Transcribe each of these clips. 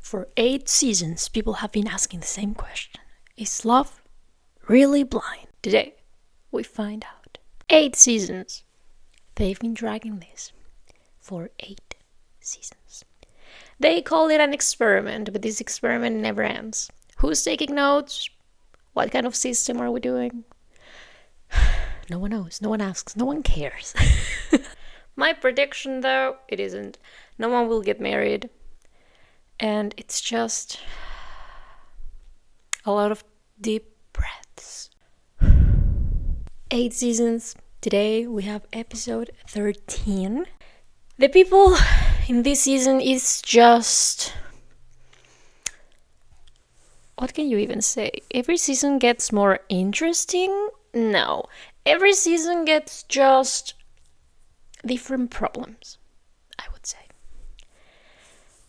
For 8 seasons, people have been asking the same question. Is love really blind? Today, we find out. 8 seasons. They've been dragging this for 8 seasons. They call it an experiment, but this experiment never ends. Who's taking notes? What kind of system are we doing? No one knows, no one asks, no one cares. My prediction, though, it isn't. No one will get married. And it's just a lot of deep breaths. 8 seasons. Today we have episode 13. The people in this season is just... What can you even say? Every season gets more interesting? No. Every season gets just different problems, I would say.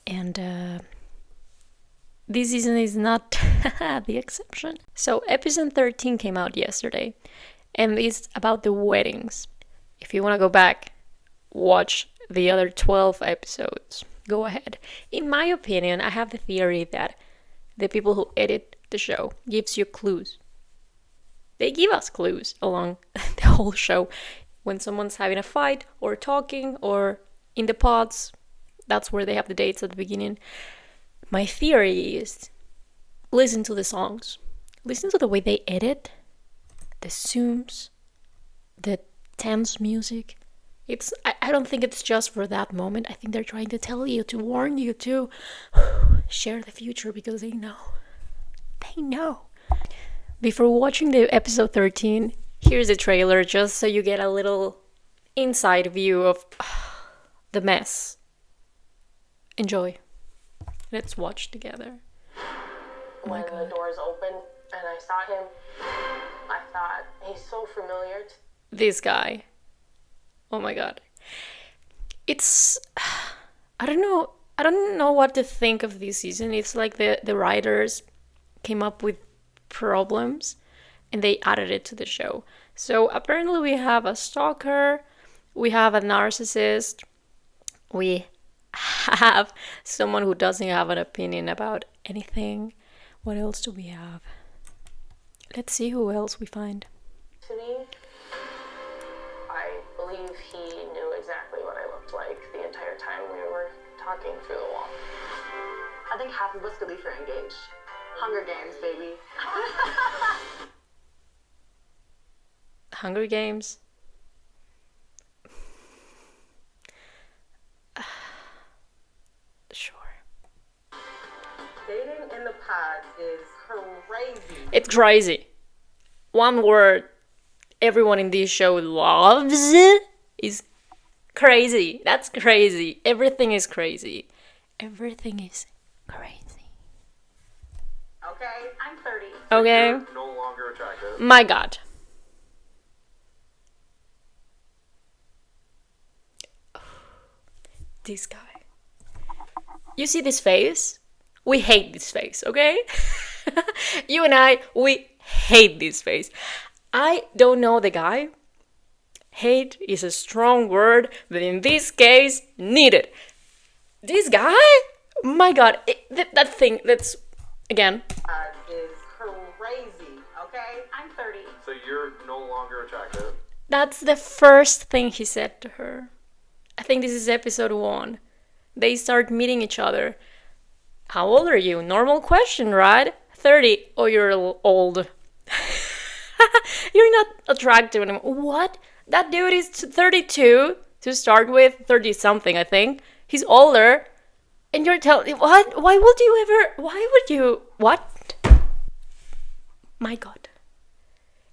And this season is not the exception. So episode 13 came out yesterday, and it's about the weddings. If you want to go back, watch the other 12 episodes. Go ahead. In my opinion, I have the theory that the people who edit the show gives you clues. They give us clues along the whole show. When someone's having a fight or talking or in the pods, that's where they have the dates at the beginning. My theory is listen to the songs. Listen to the way they edit, the zooms, the tense music. I don't think it's just for that moment. I think they're trying to tell you, to warn you to share the future because they know. They know. Before watching the episode 13, here's the trailer just so you get a little inside view of the mess. Enjoy. Let's watch together. Oh my God. When the doors opened and I saw him, I thought, he's so familiar. This guy. Oh my God. It's... I don't know what to think of this season. It's like the writers came up with problems and they added it to the show. So apparently we have a stalker, we have a narcissist, we have someone who doesn't have an opinion about anything. What else do we have? Let's see who else we find. To me, I believe he knew exactly what I looked like the entire time we were talking through the wall. I think half of us could be for engaged. Hunger Games, baby. Hunger Games? Sure. Dating in the pods is crazy. It's crazy. One word everyone in this show loves is crazy. That's crazy. Everything is crazy. Everything is crazy. Okay, I'm 30. Okay? You're no longer attractive. My God. This guy. You see this face? We hate this face, okay? You and I, we hate this face. I don't know the guy. Hate is a strong word, but in this case, needed. This guy? My God, that thing, that's, again. Is crazy, okay? I'm 30. So you're no longer attractive. That's the first thing he said to her. I think this is episode 1. They start meeting each other. How old are you? Normal question, right? 30. Oh, you're old. You're not attractive anymore. What? That dude is 32 to start with. 30-something, I think. He's older. And you're telling... What? Why would you ever... Why would you... What? My God.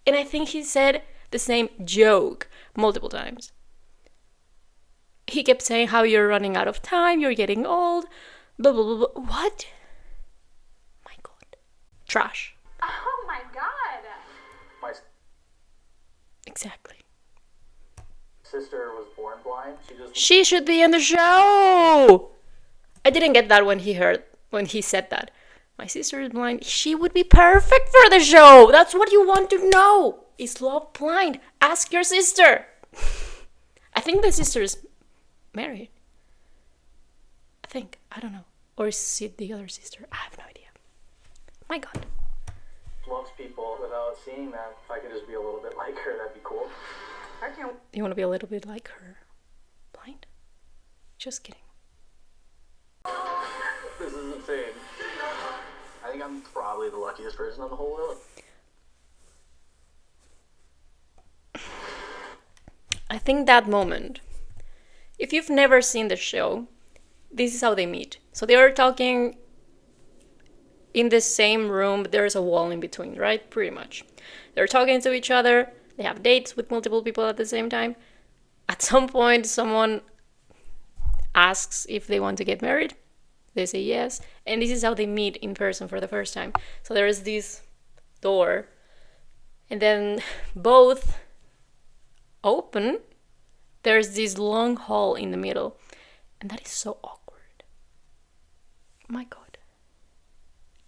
And I think he said the same joke multiple times. He kept saying how you're running out of time, you're getting old, blah, blah, blah, blah. What? My God. Trash. Oh my God. My Exactly. sister was born blind. She should be in the show! I didn't get that when he said that. My sister is blind. She would be perfect for the show. That's what you want to know. Is love blind? Ask your sister. I think the sister is married. I don't know. Or is it the other sister? I have no idea. My god. Loves people without seeing them. If I could just be a little bit like her, that'd be cool. I can't. You want to be a little bit like her? Blind? Just kidding. This is insane. I think I'm probably the luckiest person on the whole world. I think that moment, if you've never seen the show, this is how they meet. So they are talking in the same room, but there's a wall in between, right? Pretty much. They're talking to each other. They have dates with multiple people at the same time. At some point, someone asks if they want to get married. They say yes. And this is how they meet in person for the first time. So there is this door. And then both open. There's this long hall in the middle. And that is so awkward. My god.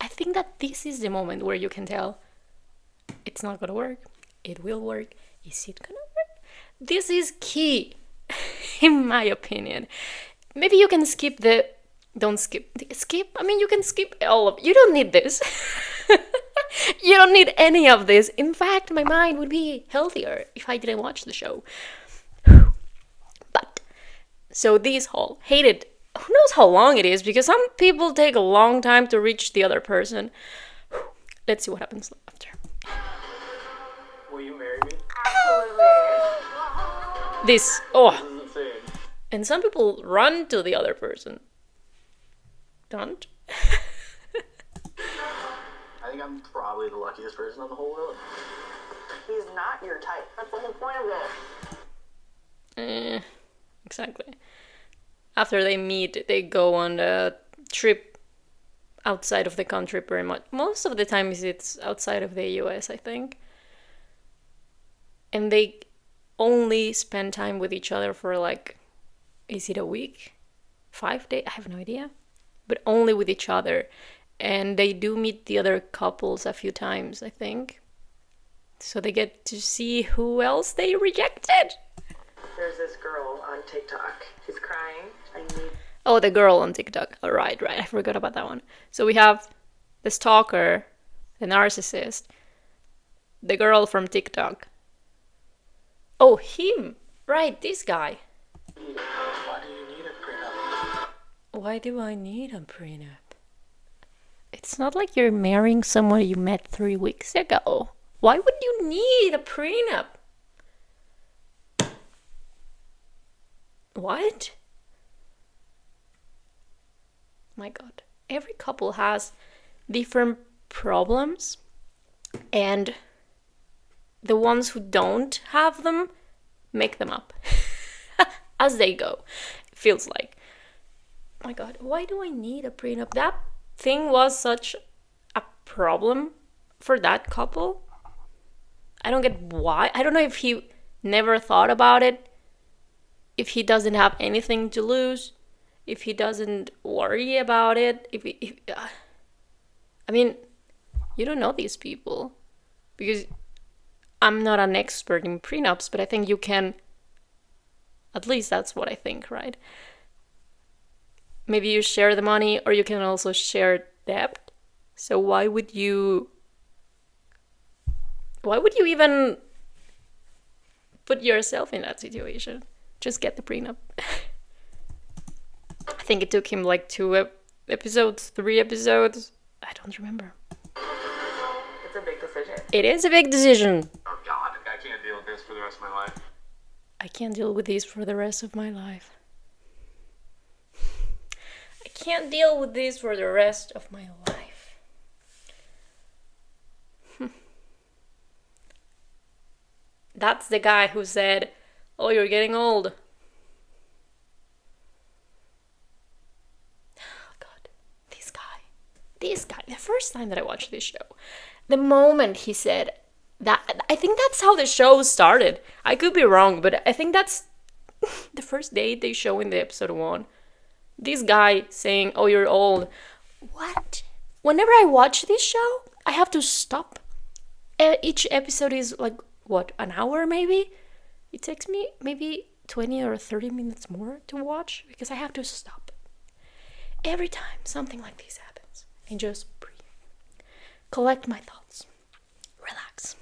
I think that this is the moment where you can tell it's not gonna work. It will work. Is it gonna work? This is key, in my opinion. Maybe you can skip the... Don't skip. Skip? I mean, you can skip all of... You don't need this. You don't need any of this. In fact, my mind would be healthier if I didn't watch the show. But, so this hall, hated... Who knows how long it is, because some people take a long time to reach the other person. Let's see what happens after. Will you marry me? This, oh. This is insane. And some people run to the other person. Don't? I think I'm probably the luckiest person on the whole world. He's not your type. That's the whole point of it. Exactly. After they meet, they go on a trip outside of the country pretty much. Most of the time it's outside of the US, I think. And they only spend time with each other for like, is it a week? 5 days? I have no idea. But only with each other. And they do meet the other couples a few times, I think. So they get to see who else they rejected. There's this girl on TikTok. She's crying. I need. Oh, the girl on TikTok. Oh, right. I forgot about that one. So we have the stalker, the narcissist, the girl from TikTok. Oh, him. Right, this guy. Why do you need a prenup? Why do I need a prenup? It's not like you're marrying someone you met 3 weeks ago. Why would you need a prenup? What? My god. Every couple has different problems, and the ones who don't have them make them up as they go. It feels like. My god, why do I need a prenup? That thing was such a problem for that couple. I don't get why. I don't know if he never thought about it, if he doesn't have anything to lose, if he doesn't worry about it, I mean, you don't know these people, because I'm not an expert in prenups, but I think you can, at least that's what I think, right? Maybe you share the money, or you can also share debt. So why would you even put yourself in that situation? Just get the prenup. I think it took him like 2 episodes, 3 episodes. I don't remember. It's a big decision. It is a big decision. Oh god, I can't deal with this for the rest of my life. I can't deal with this for the rest of my life. I can't deal with this for the rest of my life. That's the guy who said, "Oh, you're getting old." Oh god, this guy. The first time that I watched this show, the moment he said that, I think that's how the show started. I could be wrong, but I think that's the first day they show in the episode 1. This guy saying, "Oh, you're old." What? Whenever I watch this show, I have to stop. Each episode is like, what, an hour maybe? It takes me maybe 20 or 30 minutes more to watch because I have to stop. every time something like this happens, I just breathe, collect my thoughts, relax.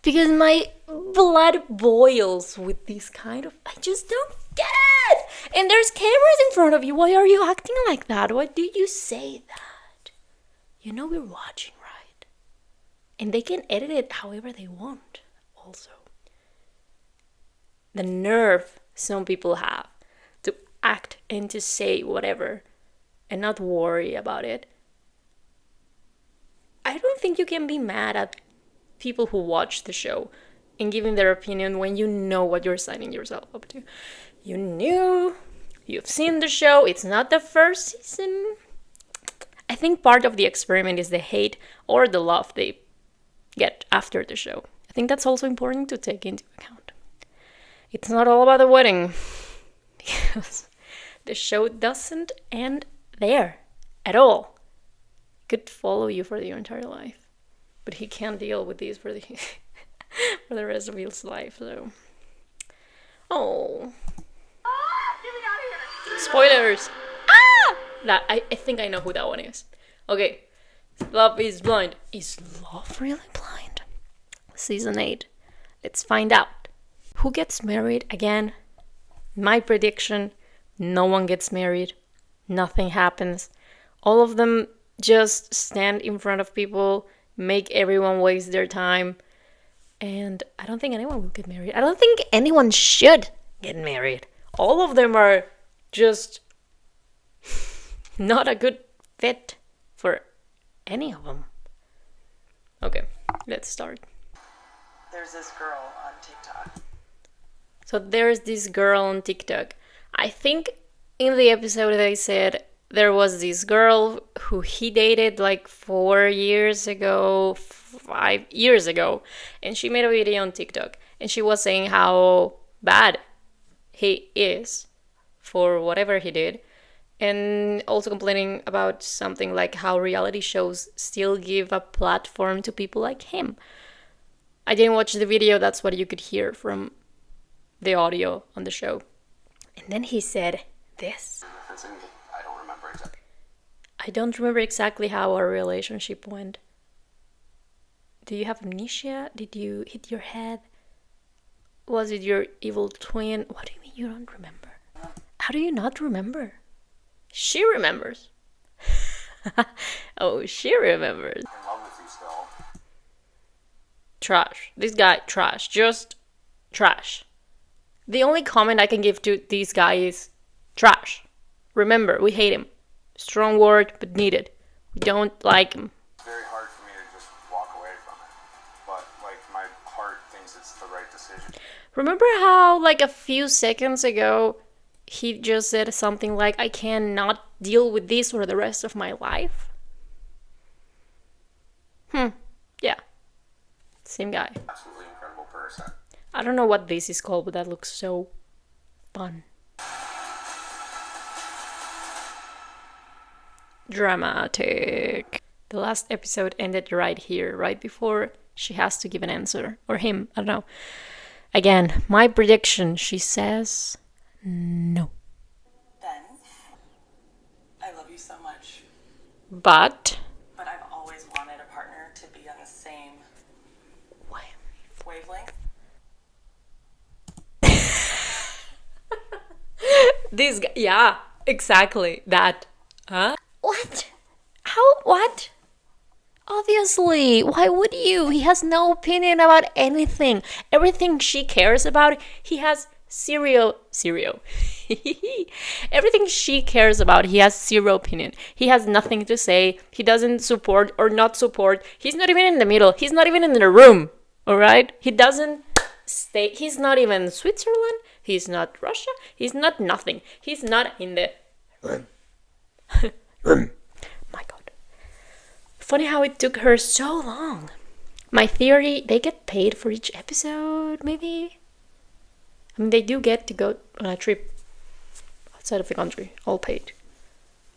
Because my blood boils with this kind of... I just don't get it! And there's cameras in front of you. Why are you acting like that? Why do you say that? You know we're watching, right? And they can edit it however they want, also. The nerve some people have to act and to say whatever and not worry about it. I don't think you can be mad at people who watch the show and giving their opinion when you know what you're signing yourself up to. You've seen the show, it's not the first season. I think part of the experiment is the hate or the love they get after the show. I think that's also important to take into account. It's not all about the wedding, because the show doesn't end there at all. It could follow you for your entire life. But he can't deal with these for the for the rest of his life, so... Oh. Get me out of here! Spoilers! Ah! I think I know who that one is. Okay. Love is Blind. Is love really blind? Season 8. Let's find out. Who gets married again? My prediction, no one gets married. Nothing happens. All of them just stand in front of people, make everyone waste their time, and I don't think anyone will get married. I don't think anyone should get married. All of them are just not a good fit for any of them. Okay, let's start. There's this girl on TikTok. So there's this girl on TikTok. I think in the episode they said there was this girl who he dated like 4 years ago, 5 years ago, and she made a video on TikTok, and she was saying how bad he is for whatever he did, and also complaining about something like how reality shows still give a platform to people like him. I didn't watch the video, that's what you could hear from the audio on the show. And then he said this. I don't remember exactly how our relationship went. Do you have amnesia? Did you hit your head? Was it your evil twin? What do you mean you don't remember? How do you not remember? She remembers. Oh, she remembers. In love with you still. Trash. This guy, trash. Just trash. The only comment I can give to this guy is trash. Remember, we hate him. Strong word, but needed. We don't like him. It's very hard for me to just walk away from it. But, like, my heart thinks it's the right decision. Remember how, like, a few seconds ago, he just said something like, I cannot deal with this for the rest of my life? Yeah. Same guy. Absolutely incredible person. I don't know what this is called, but that looks so fun. Dramatic. The last episode ended right here, right before she has to give an answer. Or him, I don't know. Again, my prediction, she says no. Ben, I love you so much. But But I've always wanted a partner to be on the same wavelength. this guy, yeah, exactly that. Huh? What? How? What? Obviously, why would you? He has no opinion about anything. Everything she cares about, he has zero. Everything she cares about, he has zero opinion. He has nothing to say. He doesn't support or not support. He's not even in the middle. He's not even in the room. All right? He doesn't stay. He's not even Switzerland. He's not Russia. He's not nothing. He's not in the room. My God. Funny how it took her so long. My theory, they get paid for each episode, maybe? I mean, they do get to go on a trip outside of the country, all paid.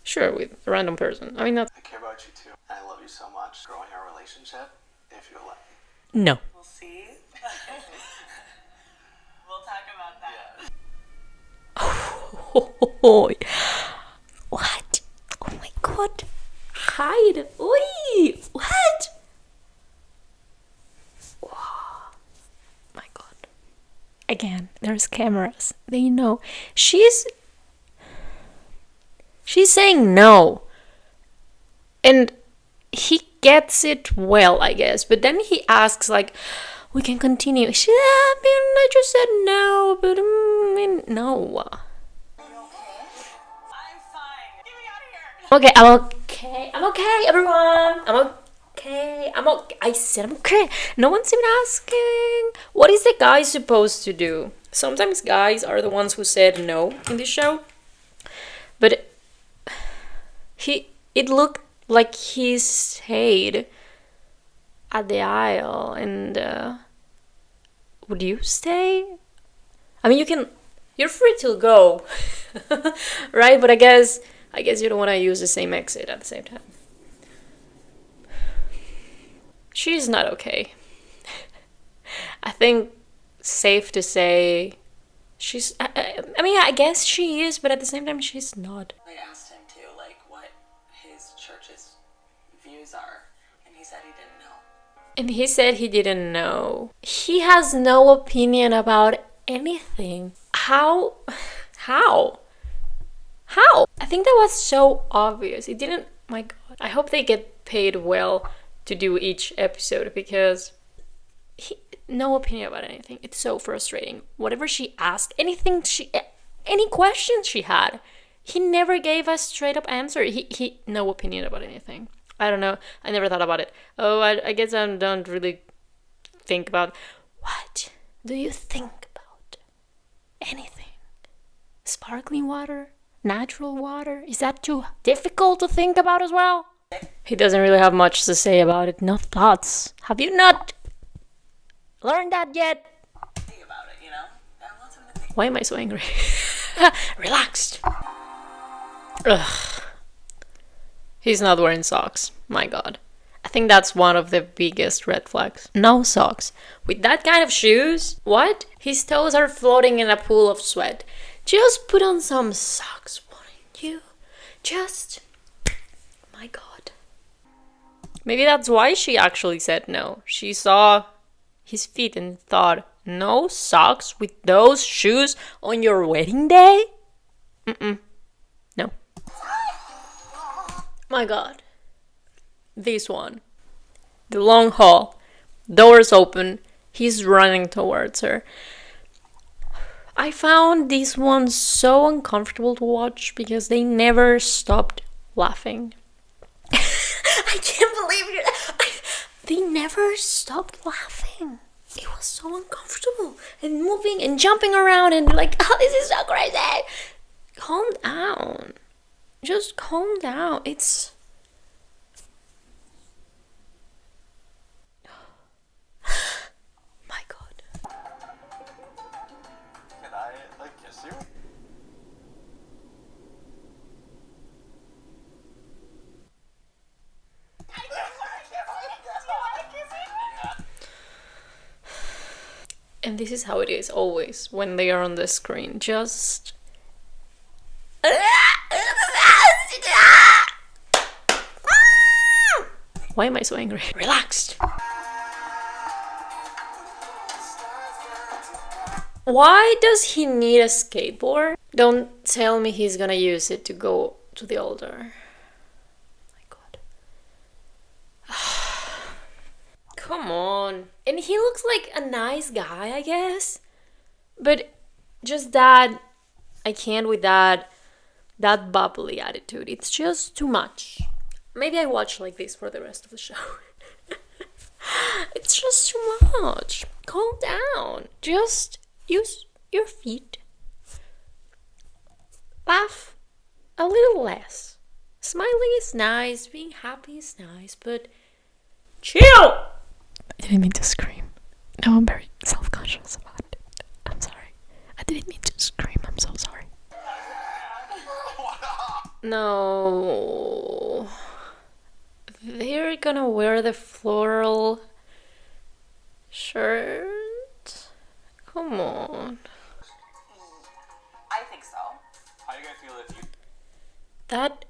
Sure, with a random person. I mean, that's... I care about you too. I love you so much. Growing our relationship, if you'll let me. No. We'll see. We'll talk about that. What? Oh my god. Hide. Oi. What? Oh my god. Again, there's cameras. They know. She's saying no. And he gets it well, I guess. But then he asks, like, we can continue. She, I just said no, but no. Okay, I'm okay. I'm okay, everyone. I'm okay. I'm okay. I said I'm okay. No one's even asking. What is the guy supposed to do? Sometimes guys are the ones who said no in this show. But it looked like he stayed at the aisle. And would you stay? I mean, you're free to go. Right? But I guess you don't want to use the same exit at the same time. She's not okay. I think safe to say she's. I mean, I guess she is, but at the same time, she's not. I asked him too, like, what his church's views are, and he said he didn't know. And he said he didn't know. He has no opinion about anything. How? I think that was so obvious. It didn't. My god. I hope they get paid well to do each episode, because no opinion about anything. It's so frustrating. Whatever she asked, any questions she had, he never gave a straight up answer. He no opinion about anything. I don't know. I never thought about it. Oh, I guess I don't really think about. What do you think about? Anything? Sparkling water? Natural water? Is that too difficult to think about as well? He doesn't really have much to say about it. No thoughts. Have you not learned that yet? Think about it, you know? I want something to think. Why am I so angry? Relaxed. Ugh. He's not wearing socks. My god. I think that's one of the biggest red flags. No socks. With that kind of shoes? What? His toes are floating in a pool of sweat. Just put on some socks, wouldn't you? Just... My god. Maybe that's why she actually said no. She saw his feet and thought, no socks with those shoes on your wedding day? No. My god. This one. The long hall. Doors open. He's running towards her. I found these ones so uncomfortable to watch because they never stopped laughing. I can't believe it. They never stopped laughing. It was so uncomfortable and moving and jumping around and like, oh, this is so crazy. Calm down. Just calm down. It's... My god. Can I, like, kiss you? And this is how it is always when they are on the screen. Just... Why am I so angry? Relaxed. Why does he need a skateboard? Don't tell me he's gonna use it to go to the altar. My god. Come on. And he looks like a nice guy, I guess. But just that, I can't with that bubbly attitude. It's just too much. Maybe I watch like this for the rest of the show. It's just too much. Calm down. Just use your feet. Laugh a little less. Smiling is nice, being happy is nice, but chill! I didn't mean to scream. No, I'm very self-conscious about it. I'm sorry. I didn't mean to scream. I'm so sorry. No. They're gonna wear the floral shirt? Come on. I think so. I That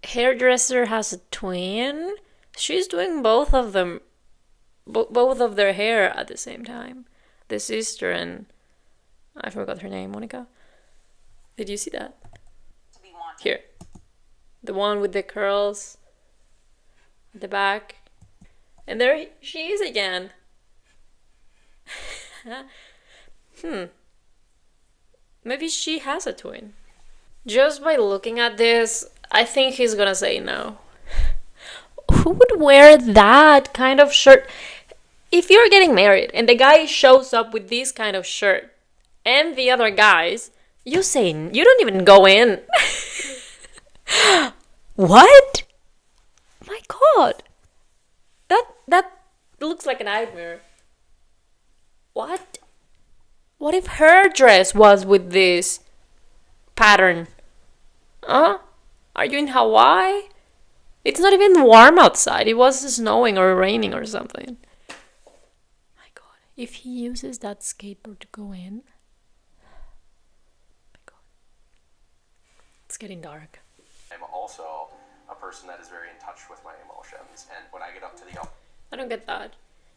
hairdresser has a twin. She's doing both of them, both of their hair at the same time. The sister and I forgot her name, Monica. Did you see that? To be wanted. Here. The one with the curls at the back. And there she is again. Maybe she has a twin. Just by looking at this, I think he's gonna say no. Who would wear that kind of shirt? If you're getting married and the guy shows up with this kind of shirt and the other guys, you say you don't even go in. What? My God. That looks like a nightmare. What? What if her dress was with this pattern? Huh? Are you in Hawaii? It's not even warm outside. It was snowing or raining or something. My God. If he uses that skateboard to go in. My God. It's getting dark. I'm also a person that is very in touch with my emotions, and when I get up to the I don't get that.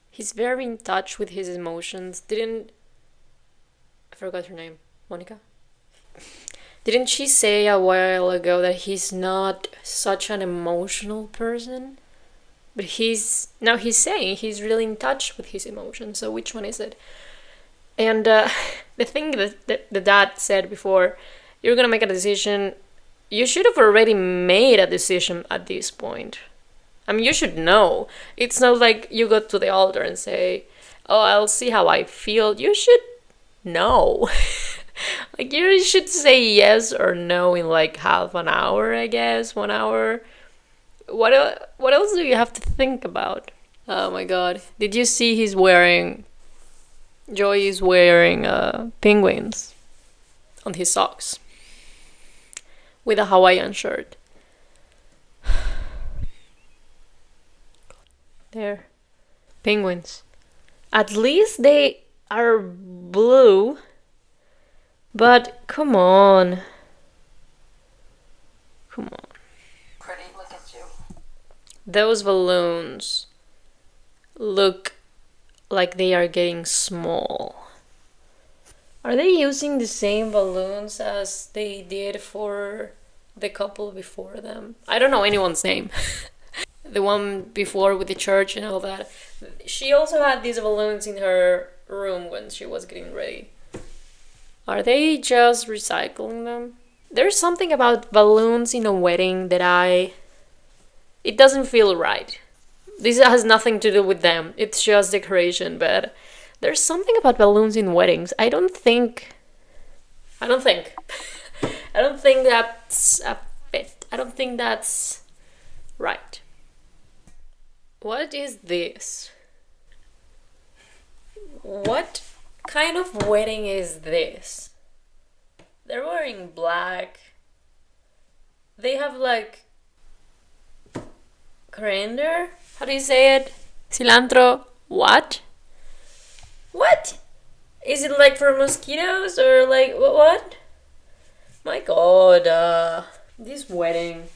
He's very in touch with his emotions. I forgot her name. Monica? Didn't she say a while ago that he's not such an emotional person? But now he's saying he's really in touch with his emotions. So which one is it? And the thing that the dad said before, you're gonna make a decision. You should have already made a decision at this point. I mean, you should know. It's not like you go to the altar and say, oh, I'll see how I feel. You should know. Like, you should say yes or no in like half an hour, I guess, 1 hour. What else do you have to think about? Oh my God. Did you see Joey is wearing penguins on his socks with a Hawaiian shirt. There. Penguins. At least they are blue. But come on. Come on. Pretty, look at you. Those balloons look like they are getting small. Are they using the same balloons as they did for the couple before them? I don't know anyone's name. The one before with the church and all that. She also had these balloons in her room when she was getting ready. Are they just recycling them? There's something about balloons in a wedding that it doesn't feel right. This has nothing to do with them. It's just decoration, but there's something about balloons in weddings. I don't think I don't think that's a fit. I don't think that's right. What is this? What kind of wedding is this? They're wearing black. They have like coriander? How do you say it? Cilantro? What? What? Is it like for mosquitoes or like what? My God, this wedding.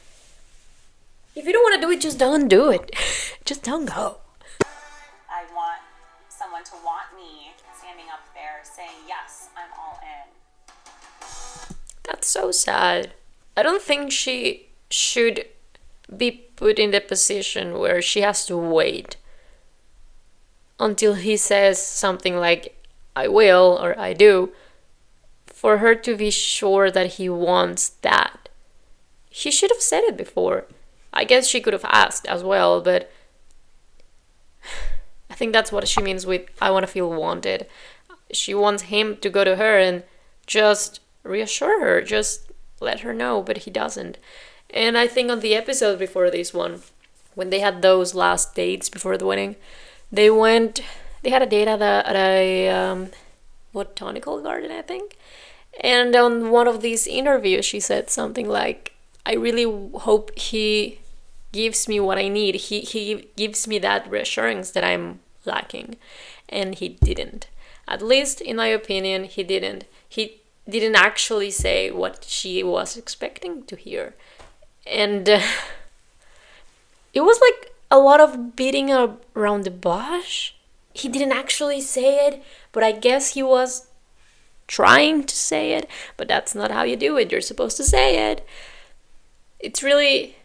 If you don't want to do it, just don't do it. Just don't go. I want someone to want me standing up there saying, yes, I'm all in. That's so sad. I don't think she should be put in the position where she has to wait until he says something like, I will or I do, for her to be sure that he wants that. He should have said it before. I guess she could have asked as well, but I think that's what she means with I want to feel wanted. She wants him to go to her and just reassure her, just let her know, but he doesn't. And I think on the episode before this one, when they had those last dates before the wedding, they had a date at a botanical garden, I think. And on one of these interviews, she said something like, I really hope he gives me what I need. He gives me that reassurance that I'm lacking. And he didn't. At least, in my opinion, he didn't. He didn't actually say what she was expecting to hear. And it was like a lot of beating around the bush. He didn't actually say it, but I guess he was trying to say it, but that's not how you do it. You're supposed to say it. It's really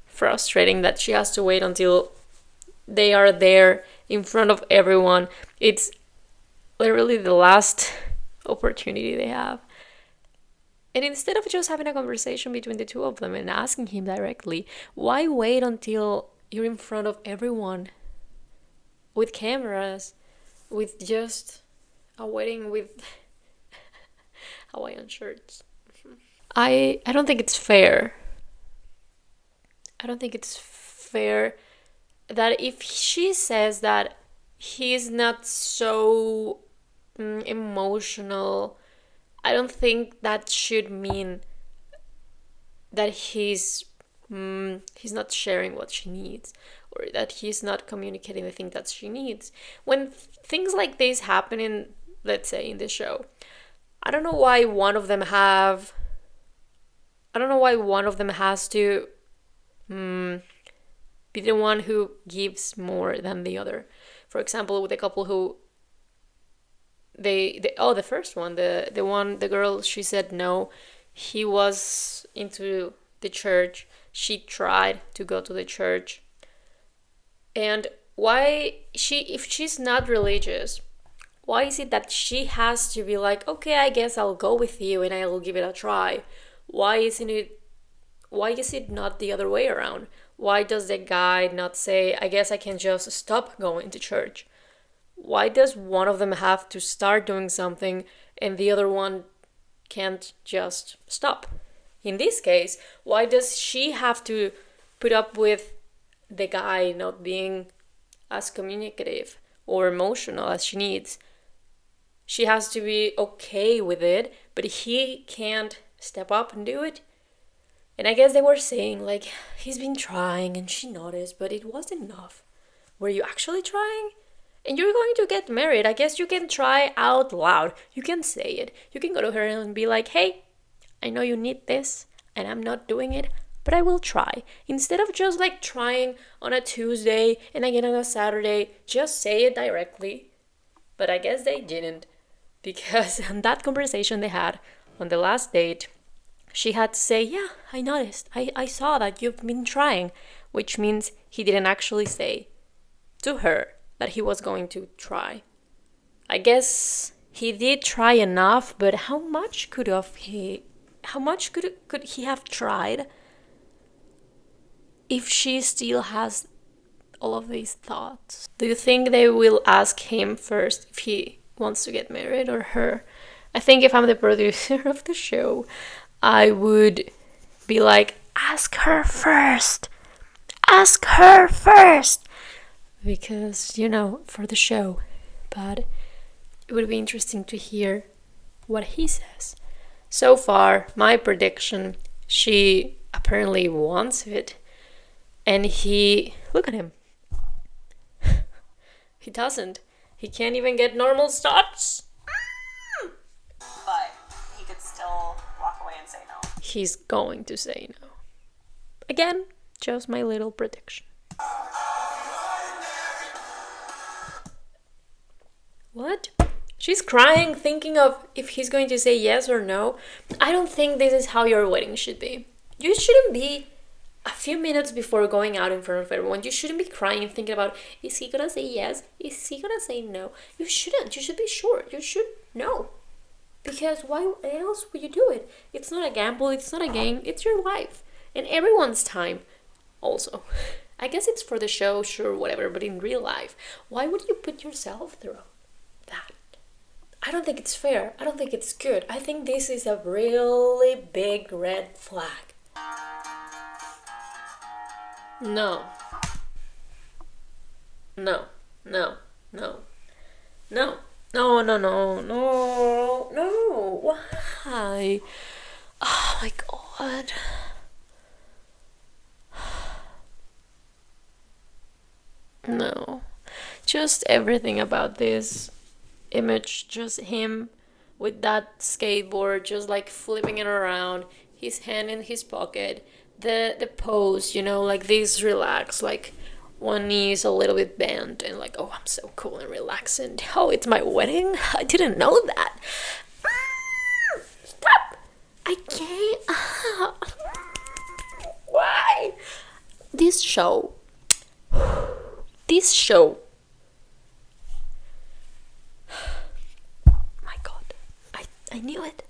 frustrating that she has to wait until they are there in front of everyone. It's literally the last opportunity they have. And instead of just having a conversation between the two of them and asking him directly, why wait until you're in front of everyone with cameras, with just a wedding with Hawaiian shirts? I don't think it's fair. I don't think it's fair that if she says that he's not so emotional, I don't think that should mean that he's not sharing what she needs, or that he's not communicating the thing that she needs. When things like this happen in, let's say, in the show, I don't know why one of them has to be the one who gives more than the other. For example, with the couple who the first one, the girl, she said no. He was into the church. She tried to go to the church. And if she's not religious, why is it that she has to be like, okay, I guess I'll go with you and I'll give it a try? Why is it not the other way around? Why does the guy not say, I guess I can just stop going to church? Why does one of them have to start doing something and the other one can't just stop? In this case, why does she have to put up with the guy not being as communicative or emotional as she needs? She has to be okay with it, but he can't step up and do it. And I guess they were saying, like, he's been trying and she noticed, but it wasn't enough. Were you actually trying? And you're going to get married. I guess you can try out loud. You can say it. You can go to her and be like, hey, I know you need this and I'm not doing it, but I will try. Instead of just like trying on a Tuesday and again on a Saturday, just say it directly. But I guess they didn't, because in that conversation they had on the last date, she had to say, yeah, I noticed. I saw that you've been trying, which means he didn't actually say to her that he was going to try. I guess he did try enough, but how much could he have tried if she still has all of these thoughts? Do you think they will ask him first if he wants to get married, or her? I think if I'm the producer of the show, I would be like, ask her first. Ask her first. Because, for the show. But it would be interesting to hear what he says. So far, my prediction, she apparently wants it. And look at him. He doesn't. He can't even get normal thoughts. But he could still walk away and say no. He's going to say no. Again, just my little prediction. What? She's crying, thinking of if he's going to say yes or no. I don't think this is how your wedding should be. You shouldn't be a few minutes before going out in front of everyone. You shouldn't be crying, thinking about, is he gonna say yes? Is he gonna say no? You shouldn't. You should be sure. You should know. Because why else would you do it? It's not a gamble. It's not a game. It's your life. And everyone's time also. I guess it's for the show, sure, whatever. But in real life, why would you put yourself through that? I don't think it's fair. I don't think it's good. I think this is a really big red flag. No. No. No. No. No. No, no, no, no, no. Why? Oh my god. No. Just everything about this image, just him with that skateboard, just like flipping it around, his hand in his pocket, the pose, like this relaxed, like one knee is a little bit bent, and like, oh, I'm so cool and relaxed, and oh, it's my wedding? I didn't know that. Stop! I can't. Why? This show. This show. My God. I knew it.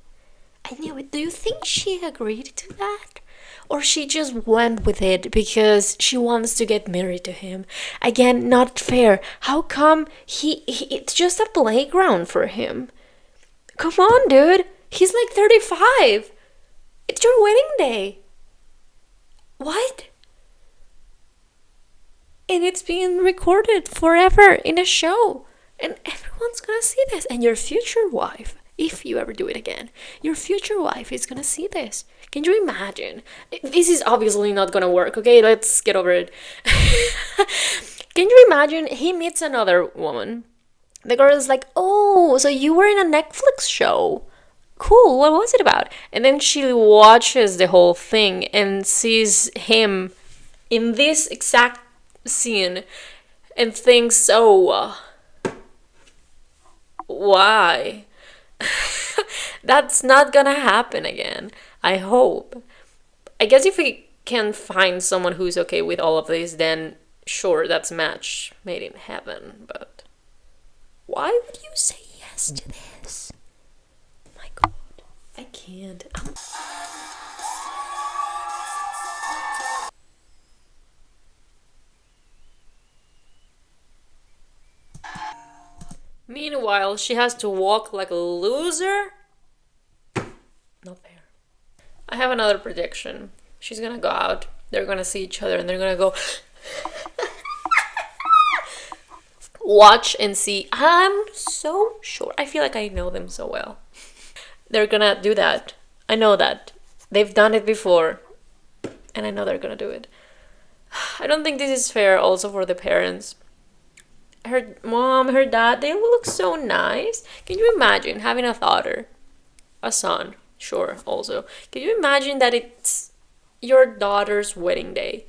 I knew it. Do you think she agreed to that? Or she just went with it because she wants to get married to him? Again, not fair. How come it's just a playground for him? Come on, dude. He's like 35. It's your wedding day. What? And it's being recorded forever in a show. And everyone's gonna see this. And your future wife, if you ever do it again, your future wife is gonna see this. Can you imagine? This is obviously not gonna work, okay? Let's get over it. Can you imagine? He meets another woman. The girl is like, oh, so you were in a Netflix show. Cool, what was it about? And then she watches the whole thing and sees him in this exact scene and thinks, oh, why? That's not gonna happen again, I hope. I guess if we can find someone who's okay with all of this, then sure, that's a match made in heaven, but why would you say yes to this? My God, I can't. Meanwhile, she has to walk like a loser? Not fair. I have another prediction. She's gonna go out, they're gonna see each other, and they're gonna go watch and see. I'm so sure. I feel like I know them so well. They're gonna do that. I know that. They've done it before. And I know they're gonna do it. I don't think this is fair also for the parents. Her mom, her dad, they look so nice. Can you imagine having a daughter? A son, sure, also. Can you imagine that it's your daughter's wedding day?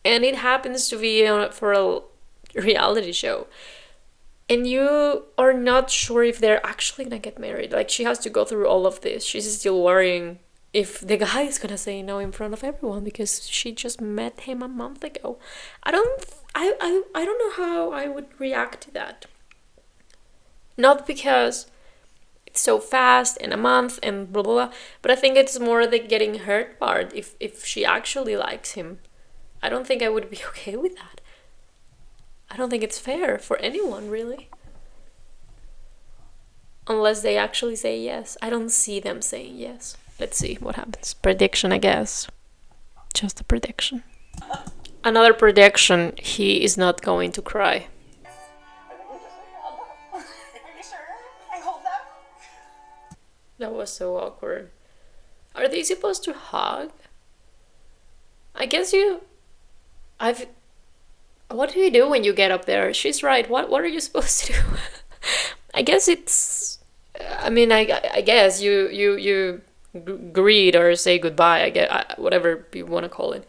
And it happens to be for a reality show. And you are not sure if they're actually gonna get married. Like, she has to go through all of this. She's still worrying if the guy is gonna say no in front of everyone because she just met him a month ago. I don't know how I would react to that. Not because it's so fast and a month and blah blah blah, but I think it's more the getting hurt part. If she actually likes him, I don't think I would be okay with that. I don't think it's fair for anyone, really. Unless they actually say yes. I don't see them saying yes. Let's see what happens. Prediction, I guess. Just a prediction. Another prediction, he is not going to cry. Are you sure? I hold them. That was so awkward. Are they supposed to hug? I guess what do you do when you get up there? She's right. What are you supposed to do? I guess it's... I mean, I guess you greet or say goodbye. I guess, whatever you want to call it.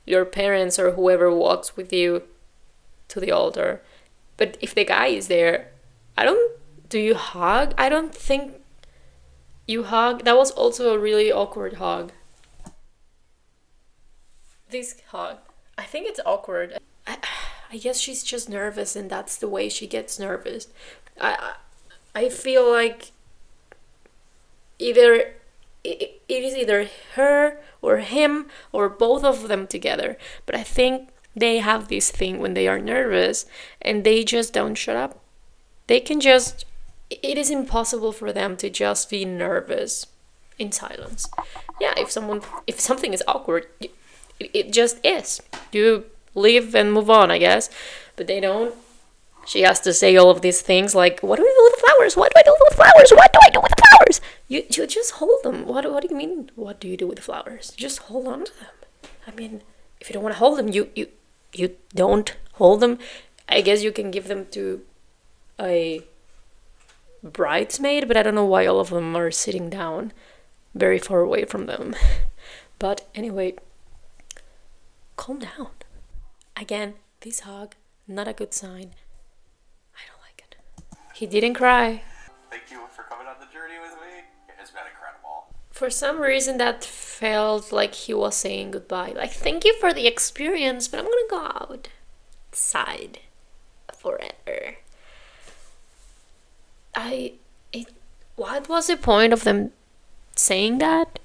Your parents or whoever walks with you to the altar. But if the guy is there, do you hug? I don't think you hug. That was also a really awkward hug. This hug. I think it's awkward. I guess she's just nervous and that's the way she gets nervous. I feel like it is either her or him or both of them together. But I think they have this thing when they are nervous and they just don't shut up. They can just... It is impossible for them to just be nervous in silence. Yeah, if something is awkward, it just is. You leave and move on, I guess. But they don't. She has to say all of these things like, what do we do with the flowers? What do I do with the flowers? What do I do with the flowers? You just hold them. What do you mean, what do you do with the flowers? You just hold on to them. I mean, if you don't want to hold them, you don't hold them. I guess you can give them to a bridesmaid, but I don't know why all of them are sitting down very far away from them. But anyway, calm down. Again, this hug, not a good sign. I don't like it. He didn't cry. Thank you for coming on the journey with me. It's been incredible. For some reason, that felt like he was saying goodbye. Like, thank you for the experience, but I'm gonna go outside forever. What was the point of them saying that?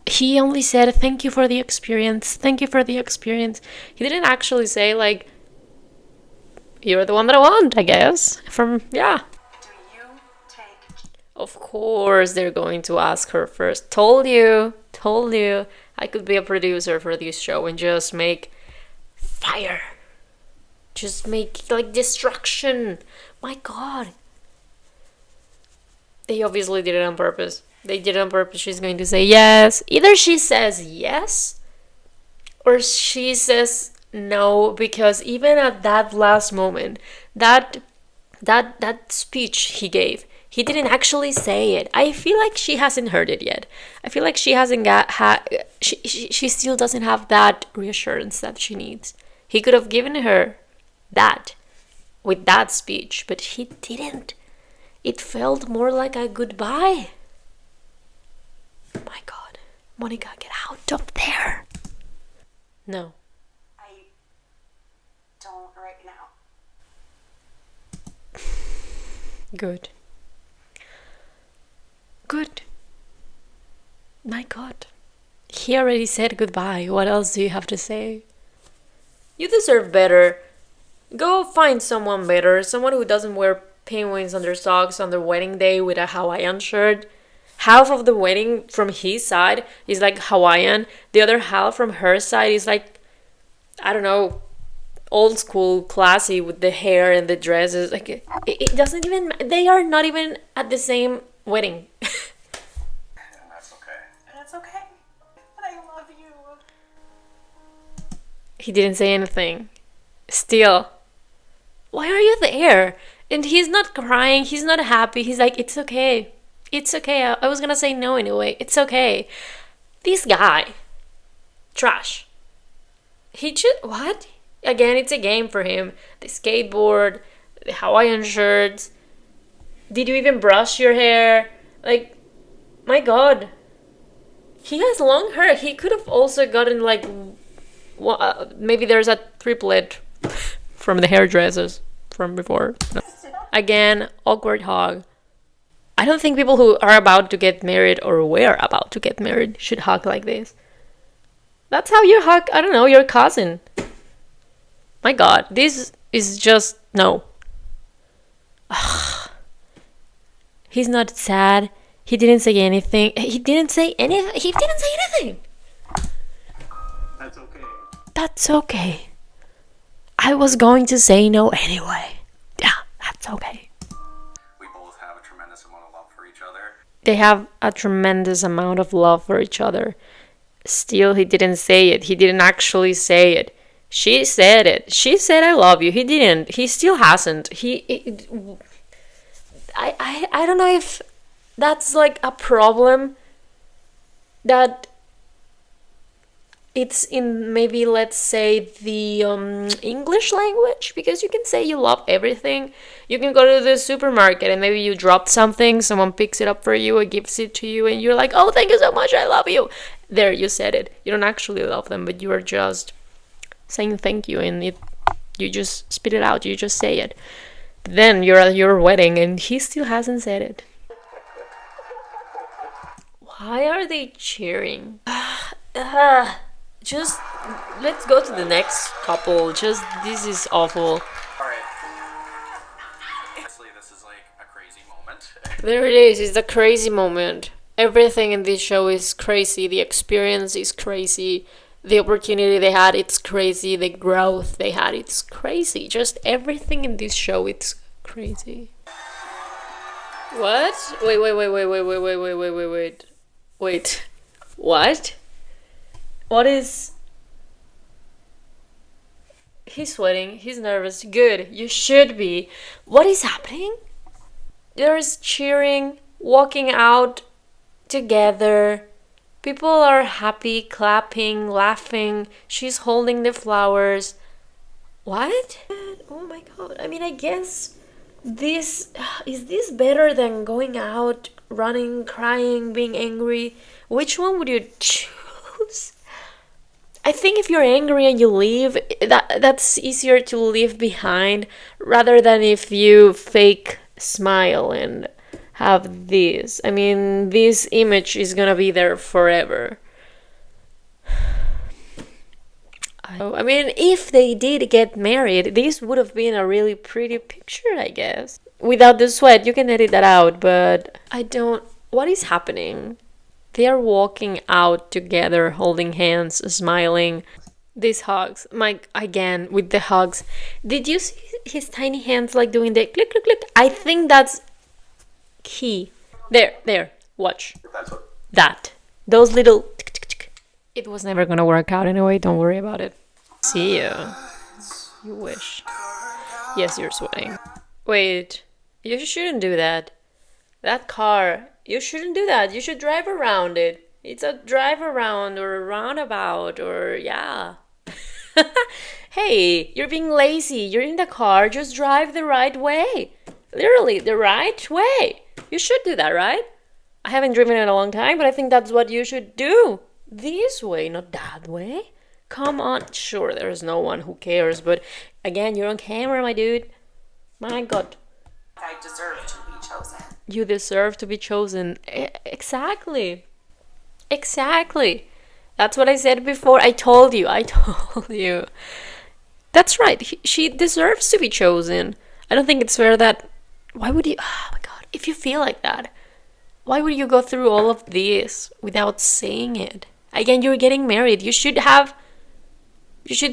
He only said, thank you for the experience, thank you for the experience. He didn't actually say, like, you're the one that I want, I guess. Yeah. Do you take Of course they're going to ask her first. Told you. I could be a producer for this show and just make fire. Just make, like, destruction. My God. They obviously did it on purpose. They did it on purpose. She's going to say yes. Either she says yes or she says no, because even at that last moment, that speech he gave, he didn't actually say it. I feel like she hasn't heard it yet. I feel like she hasn't she still doesn't have that reassurance that she needs. He could have given her that with that speech, but he didn't. It felt more like a goodbye. My God. Monica, get out of there. No. I don't right now. Good. Good. My God. He already said goodbye. What else do you have to say? You deserve better. Go find someone better. Someone who doesn't wear penguins on their socks on their wedding day with a Hawaiian shirt. Half of the wedding from his side is like Hawaiian. The other half from her side is like, I don't know, old school, classy with the hair and the dresses. Like it doesn't even. They are not even at the same wedding. And that's okay. And it's okay. And I love you. He didn't say anything. Still, why are you there? And he's not crying. He's not happy. He's like, it's okay. It's okay. I was gonna say no anyway. It's okay. This guy, trash. He just, what? Again, it's a game for him. The skateboard, the Hawaiian shirts. Did you even brush your hair? Like, my God. He has long hair. He could have also gotten like, maybe there's a triplet from the hairdressers from before. No. Again, awkward hug. I don't think people who are about to get married or were about to get married should hug like this. That's how you hug, I don't know, your cousin. My God, this is just, no. Ugh. He's not sad. He didn't say anything. He didn't say anything. That's okay. That's okay. I was going to say no anyway. Yeah, that's okay. We both have a tremendous amount of love for each other. They have a tremendous amount of love for each other. Still, he didn't say it. He didn't actually say it. She said it. She said, I love you. He didn't. He still hasn't. I don't know if that's like a problem that it's in maybe, let's say, the English language, because you can say you love everything. You can go to the supermarket and maybe you dropped something, someone picks it up for you or gives it to you, and you're like, oh, thank you so much, I love you. There, you said it. You don't actually love them, but you are just saying thank you, and you just spit it out, you just say it. But then you're at your wedding and he still hasn't said it. Why are they cheering? Just let's go to the next couple. Just, this is awful. Alright. Honestly, this is like a crazy moment. There it is. It's a crazy moment. Everything in this show is crazy. The experience is crazy. The opportunity they had, it's crazy. The growth they had, it's crazy. Just everything in this show, it's crazy. What? Wait. What? What is... He's sweating. He's nervous. Good. You should be. What is happening? There's cheering, walking out together. People are happy, clapping, laughing. She's holding the flowers. What? Oh my god. I mean, I guess this is this better than going out, running, crying, being angry? Which one would you choose? I think if you're angry and you leave, that's easier to leave behind rather than if you fake smile and have this. I mean, this image is gonna be there forever. I mean, if they did get married, this would have been a really pretty picture, I guess. Without the sweat, you can edit that out, but I don't. What is happening? They are walking out together, holding hands, smiling. These hugs, Mike, again, with the hugs. Did you see his tiny hands like doing the click, click, click? I think that's key. There, watch. That's what. That. Those little tick, tick, tick. It was never gonna work out anyway, don't worry about it. See you. You wish. Yes, you're sweating. Wait, you shouldn't do that. That car, you shouldn't do that. You should drive around it. It's a drive around or a roundabout or yeah. Hey, you're being lazy. You're in the car. Just drive the right way. Literally, the right way. You should do that, right? I haven't driven in a long time, but I think that's what you should do. This way, not that way. Come on. Sure, there's no one who cares, but again, you're on camera, my dude. My God. I deserve to be chosen. You deserve to be chosen. Exactly. Exactly. That's what I said before. I told you. That's right. She deserves to be chosen. I don't think it's fair that... Why would you... Oh my God. If you feel like that, why would you go through all of this without saying it? Again, you're getting married. You should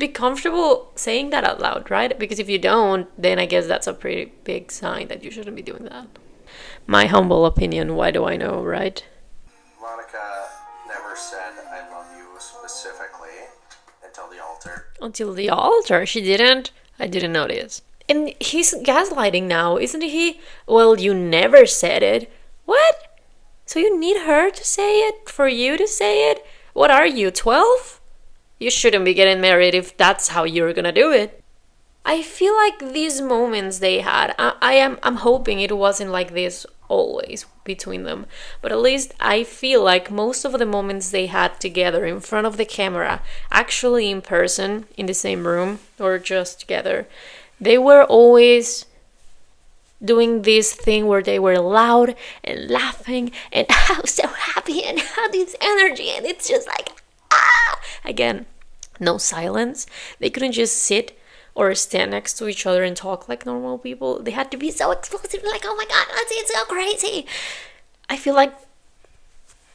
be comfortable saying that out loud, right? Because if you don't, then I guess that's a pretty big sign that you shouldn't be doing that. My humble opinion, why do I know, right? Monica never said I love you specifically until the altar. Until the altar, she didn't? I didn't notice. And he's gaslighting now, isn't he? Well, you never said it. What? So you need her to say it? For you to say it? What are you, 12? You shouldn't be getting married if that's how you're gonna do it. I feel like these moments they had, I'm hoping it wasn't like this always between them, but at least I feel like most of the moments they had together in front of the camera, actually in person, in the same room, or just together, they were always doing this thing where they were loud and laughing and I was so happy and had this energy and it's just like, ah! Again, no silence. They couldn't just sit or stand next to each other and talk like normal people. They had to be so explosive, like, oh my God, it's so crazy. I feel like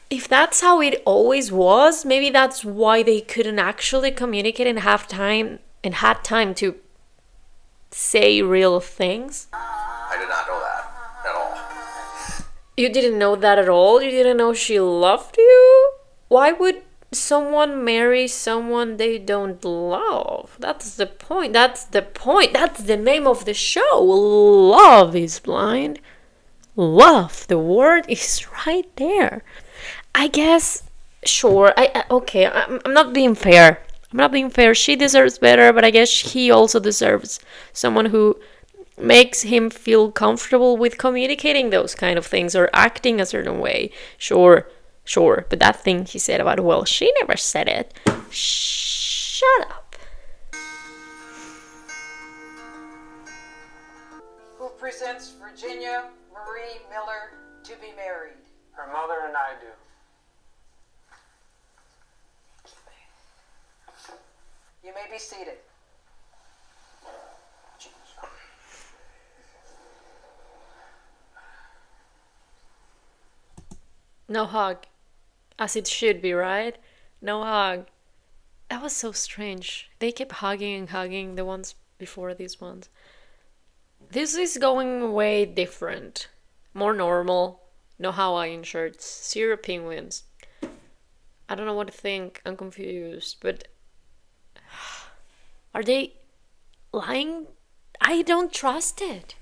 if that's how it always was, maybe that's why they couldn't actually communicate and have time and had time to say real things. I did not know that at all. You didn't know that at all? You didn't know she loved you? Why would someone marry someone they don't love? That's the point. That's the name of the show. Love is blind. Love. The word is right there. I guess, sure. Okay, I'm not being fair. She deserves better, but I guess he also deserves someone who makes him feel comfortable with communicating those kind of things or acting a certain way. Sure, but that thing he said about, well, she never said it. Shut up. Who presents Virginia Marie Miller to be married? Her mother and I do. You may be seated. No hug. As it should be, right? No hug. That was so strange. They kept hugging and hugging, the ones before these ones. This is going way different. More normal. No Hawaiian shirts. Zero penguins. I don't know what to think. I'm confused. But are they lying, I don't trust it.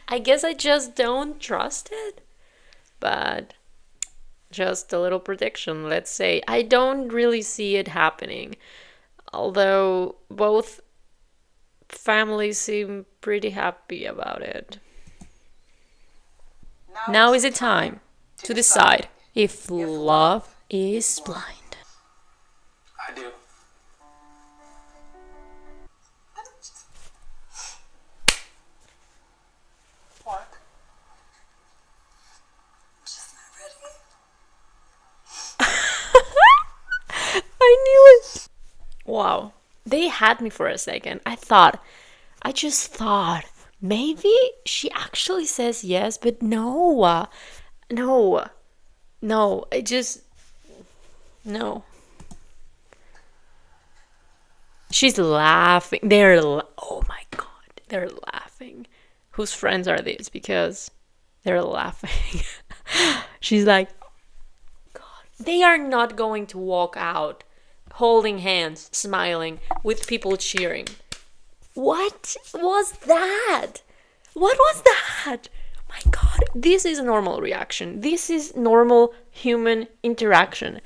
I guess I just don't trust it. But just a little prediction, let's say. I don't really see it happening. Although both families seem pretty happy about it. Now is the time to decide if love is blind. I do. What? I knew it. Wow. They had me for a second. I just thought, maybe she actually says yes, but no. No. No. No. She's laughing. Oh my god. They're laughing. Whose friends are these? Because they're laughing. She's like, God. They are not going to walk out holding hands, smiling, with people cheering. What was that? What was that? My god, this is a normal reaction. This is normal human interaction.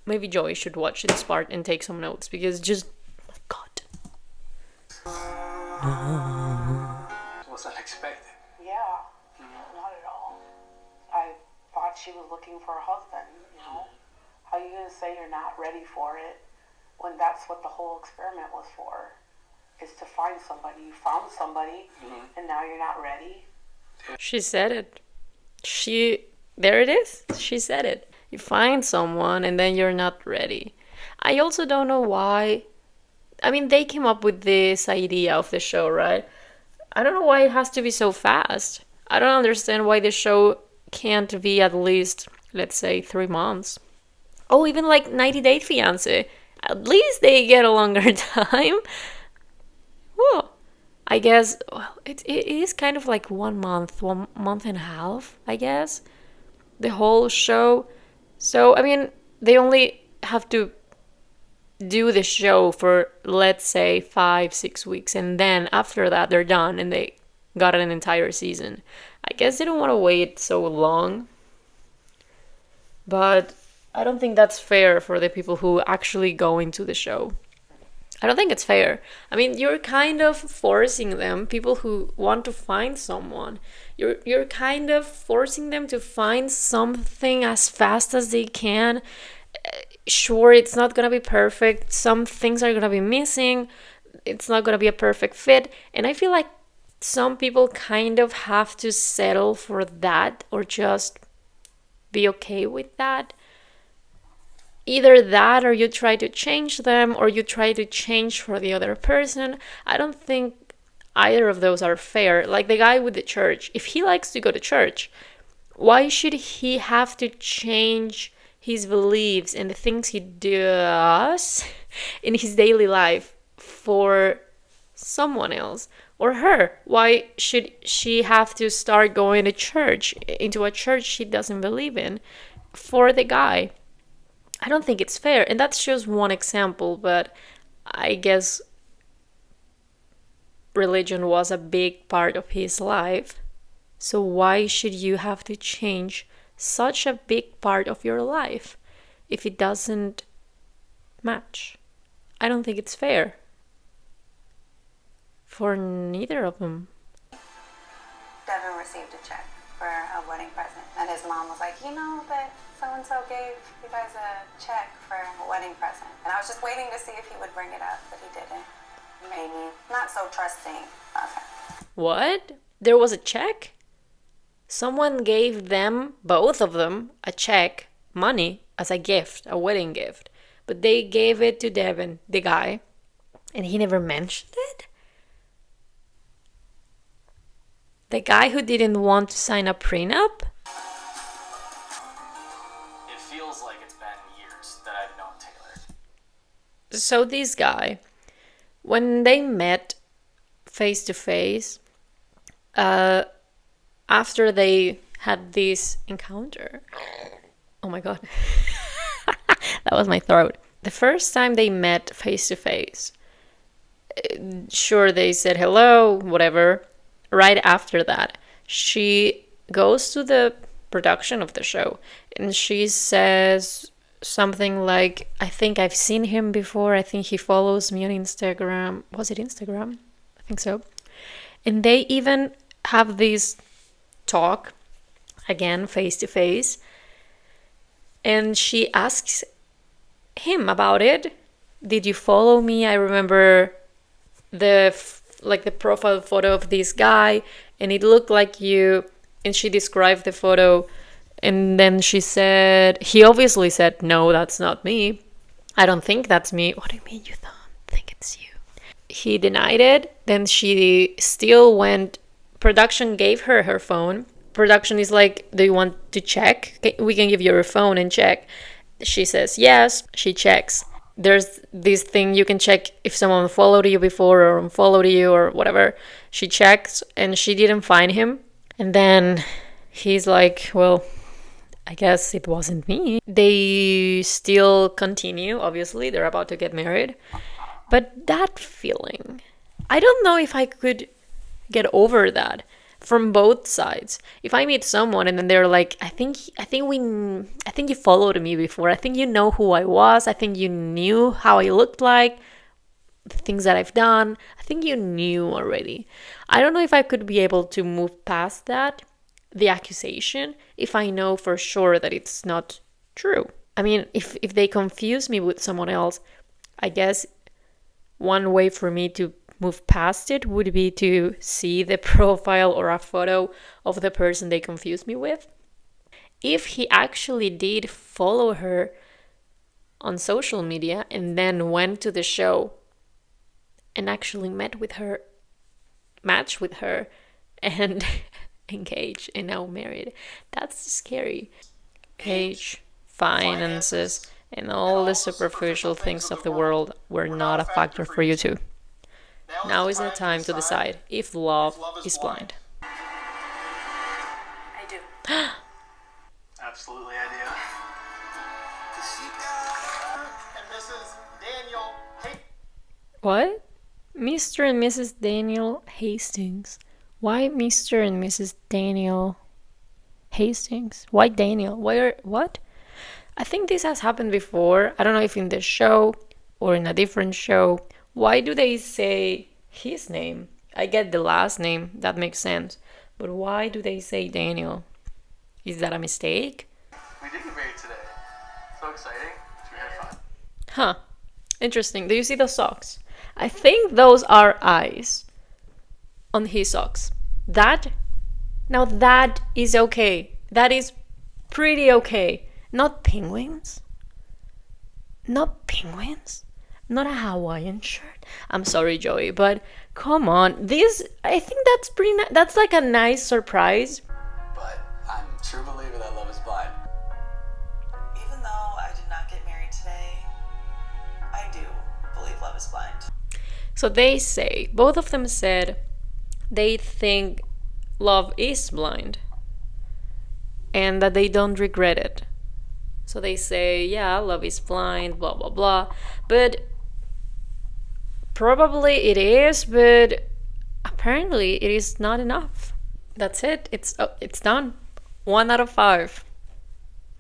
Maybe Joey should watch this part and take some notes because just, my god. It was unexpected. Yeah, not at all. I thought she was looking for a husband, you know? How are you going to say you're not ready for it when that's what the whole experiment was for? Is to find somebody. You found somebody, and now you're not ready. She said it. There it is. She said it. You find someone and then you're not ready. I also don't know why. I mean, they came up with this idea of the show, right? I don't know why it has to be so fast. I don't understand why the show can't be at least, let's say, 3 months. Oh, even like 90 Day Fiancé. At least they get a longer time. Well, I guess, well, it is kind of like 1 month, 1.5 months, I guess. The whole show. So, I mean, they only have to do the show for, let's say, 5-6 weeks. And then after that, they're done and they got an entire season. I guess they don't want to wait so long. But I don't think that's fair for the people who actually go into the show. I don't think it's fair. I mean, you're kind of forcing them, people who want to find someone, you're kind of forcing them to find something as fast as they can. Sure, it's not gonna be perfect. Some things are gonna be missing. It's not gonna be a perfect fit. And I feel like some people kind of have to settle for that or just be okay with that. Either that or you try to change them or you try to change for the other person. I don't think either of those are fair. Like the guy with the church, if he likes to go to church, why should he have to change his beliefs and the things he does in his daily life for someone else or her? Why should she have to start going to church, into a church she doesn't believe in, for the guy? I don't think it's fair. And that's just one example, but I guess religion was a big part of his life. So why should you have to change such a big part of your life if it doesn't match? I don't think it's fair for neither of them. Devin received a check for a wedding present, and his mom was like, you know that so-and-so gave you guys a check for a wedding present. And I was just waiting to see if he would bring it up, but he didn't. Maybe not so trusting of him. What? There was a check? Someone gave them, both of them, a check, money, as a gift, a wedding gift. But they gave it to Devin, the guy, and he never mentioned it? The guy who didn't want to sign a prenup? It feels like it's been years that I've known Taylor. So this guy, when they met face to face, after they had this encounter, oh my god, that was my throat. The first time they met face to face, Sure, they said hello, whatever. Right after that, she goes to the production of the show and she says something like, I think I've seen him before. I think he follows me on Instagram. Was it Instagram? I think so. And they even have this talk again, face to face. And she asks him about it. Did you follow me? I remember the profile photo of this guy and it looked like you, and she described the photo, and then he obviously said, no, that's not me. I don't think that's me. What do you mean you don't think it's you? He denied it. Then she still went. Production gave her her phone. Production is like, do you want to check? We can give you your phone and check. She says yes. She checks. There's this thing you can check if someone followed you before or unfollowed you or whatever. She checks and she didn't find him. And then he's like, well, I guess it wasn't me. They still continue, obviously. They're about to get married. But that feeling, I don't know if I could get over that from both sides. If I meet someone and then they're like, I think you followed me before. I think you know who I was. I think you knew how I looked like, the things that I've done. I think you knew already. I don't know if I could be able to move past that, the accusation, if I know for sure that it's not true. I mean, if they confuse me with someone else, I guess one way for me to move past it would be to see the profile or a photo of the person they confused me with. If he actually did follow her on social media and then went to the show and actually met with her, matched with her, and engaged and now married, that's scary. Age, finances, and all the superficial things of the world were not a factor for you too. Now is the time to decide if love is blind. I do. Absolutely, I do. And Mrs. Daniel. Hey. What? Mr. and Mrs. Daniel Hastings. Why Mr. and Mrs. Daniel Hastings? Why Daniel? What? I think this has happened before. I don't know if in the show or in a different show. Why do they say his name? I get the last name, that makes sense. But why do they say Daniel? Is that a mistake? We did get married today. So exciting. We had fun. Huh. Interesting. Do you see those socks? I think those are eyes on his socks. That is okay. That is pretty okay. Not penguins. Not penguins. Not a Hawaiian shirt. I'm sorry, Joey, but come on. I think that's that's like a nice surprise. But I'm a true believer that love is blind. Even though I did not get married today, I do believe love is blind. So they say, both of them said, they think love is blind and that they don't regret it. So they say, yeah, love is blind, blah, blah, blah. But probably it is, but apparently it is not enough. That's it. It's done. 1 out of 5.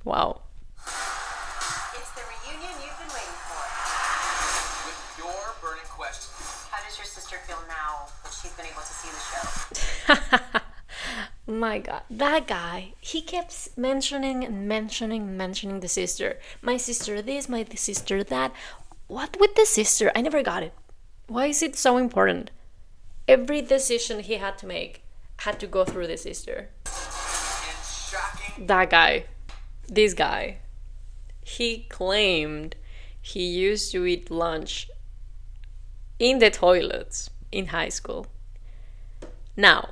Wow. It's the reunion you've been waiting for. With your burning question. How does your sister feel now that she's been able to see the show? My God, that guy, he kept mentioning the sister. My sister this, my sister that. What with the sister? I never got it. Why is it so important? Every decision he had to make had to go through the sister. And shocking. That guy, this guy, he claimed he used to eat lunch in the toilets in high school. Now,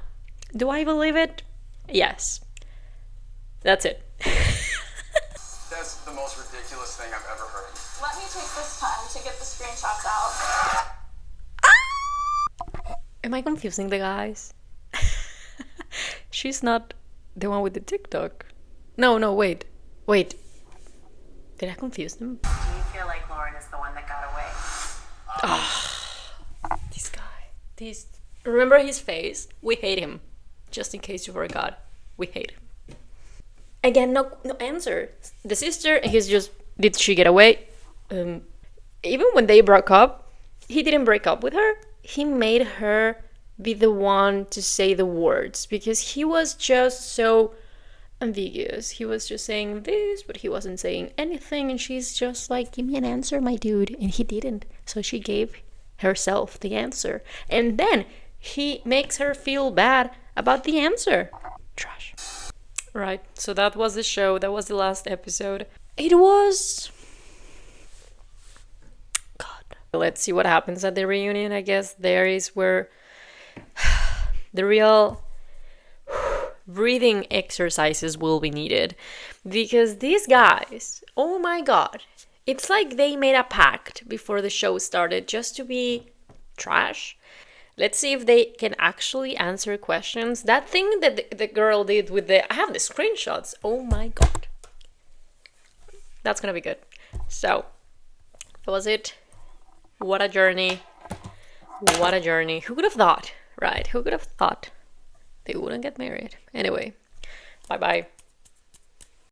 do I believe it? Yes. That's it. That's the most ridiculous thing I've ever heard. Let me take this time to get the screenshots out. Am I confusing the guys? She's not the one with the TikTok. No, wait. Did I confuse them? Do you feel like Lauren is the one that got away? Remember his face? We hate him. Just in case you forgot. We hate him. Again, no answer. The sister, he's just, did she get away? Even when they broke up, he didn't break up with her. He made her be the one to say the words because he was just so ambiguous. He was just saying this, but he wasn't saying anything. And she's just like, give me an answer, my dude. And he didn't. So she gave herself the answer. And then he makes her feel bad about the answer. Trash. Right. So that was the show. That was the last episode. It was... God. Let's see what happens at the reunion. I guess there is where the real breathing exercises will be needed. Because these guys, oh my god, it's like they made a pact before the show started just to be trash. Let's see if they can actually answer questions. That thing that the girl did with I have the screenshots. Oh my god. That's gonna be good. So, that was it. What a journey. What a journey. Who could have thought, right? Who could have thought they wouldn't get married? Anyway, bye-bye.